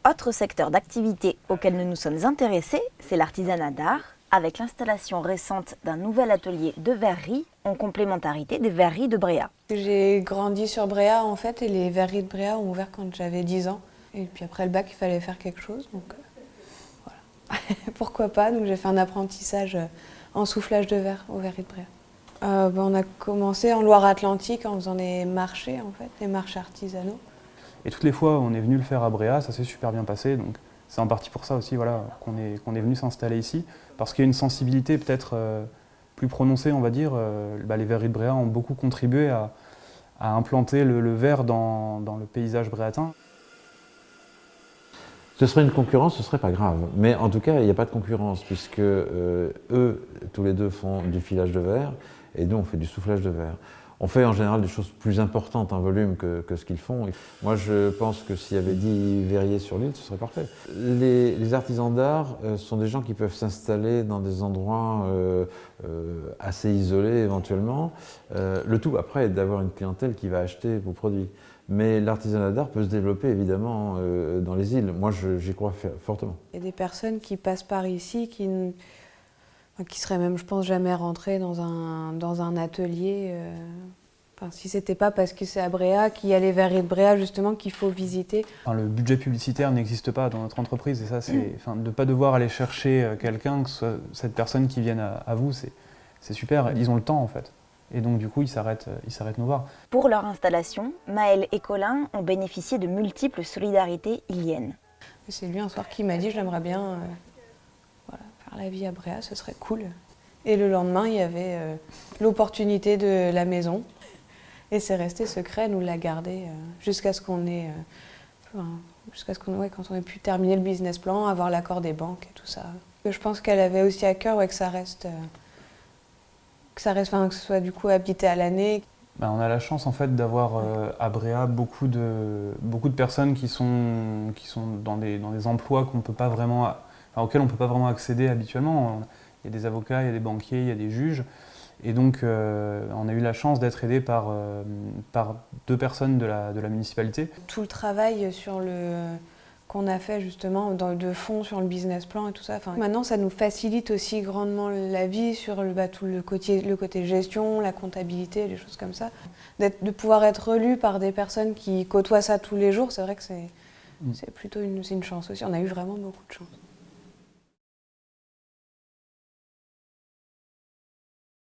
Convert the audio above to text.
Autre secteur d'activité auquel nous nous sommes intéressés, c'est l'artisanat d'art, avec l'installation récente d'un nouvel atelier de verrerie en complémentarité des verreries de Bréa. J'ai grandi sur Bréa en fait, et les verreries de Bréa ont ouvert quand j'avais 10 ans. Et puis après le bac, il fallait faire quelque chose, donc voilà. Pourquoi pas, donc j'ai fait un apprentissage en soufflage de verre aux verreries de Bréa. On a commencé en Loire-Atlantique en faisant des marchés en fait, des marchés artisanaux. Et toutes les fois où on est venu le faire à Bréa, ça s'est super bien passé. Donc c'est en partie pour ça aussi voilà, qu'on est venu s'installer ici. Parce qu'il y a une sensibilité peut-être plus prononcée, on va dire. Les verreries de Bréa ont beaucoup contribué à implanter le verre dans le paysage bréatin. Ce serait une concurrence, ce serait pas grave. Mais en tout cas, il n'y a pas de concurrence, puisque eux, tous les deux, font du filage de verre, et nous, on fait du soufflage de verre. On fait en général des choses plus importantes en volume que ce qu'ils font. Moi, je pense que s'il y avait 10 verriers sur l'île, ce serait parfait. Les artisans d'art sont des gens qui peuvent s'installer dans des endroits assez isolés éventuellement. Le tout, après, est d'avoir une clientèle qui va acheter vos produits. Mais l'artisanat d'art peut se développer évidemment dans les îles. Moi, j'y crois fortement. Il y a des personnes qui passent par ici qui seraient même, je pense, jamais rentrées dans un atelier. Si c'était pas parce que c'est à Bréa, qu'il y a les verreries de Bréa justement qu'il faut visiter. Le budget publicitaire n'existe pas dans notre entreprise et ça, c'est de ne pas devoir aller chercher quelqu'un, que ce soit cette personne qui vienne à vous, c'est super. Ils ont le temps en fait. Et donc du coup, ils s'arrêtent nous voir. Pour leur installation, Maël et Colin ont bénéficié de multiples solidarités iliennes. C'est lui un soir qui m'a dit « j'aimerais bien faire la vie à Bréa, ce serait cool ». Et le lendemain, il y avait l'opportunité de la maison. Et c'est resté secret, nous l'a gardé jusqu'à ce qu'on ait, quand on ait pu terminer le business plan, avoir l'accord des banques et tout ça. Je pense qu'elle avait aussi à cœur que ça reste, que ce soit du coup habité à l'année. On a la chance en fait d'avoir à Bréa beaucoup de personnes qui sont dans des emplois auxquels on ne peut pas vraiment accéder habituellement. Il y a des avocats, il y a des banquiers, il y a des juges. Et donc on a eu la chance d'être aidés par 2 personnes de la municipalité. Tout le travail qu'on a fait justement de fond sur le business plan et tout ça. Maintenant, ça nous facilite aussi grandement la vie sur tout le côté gestion, la comptabilité, les choses comme ça. De pouvoir être relu par des personnes qui côtoient ça tous les jours, c'est vrai que c'est plutôt une chance aussi. On a eu vraiment beaucoup de chance.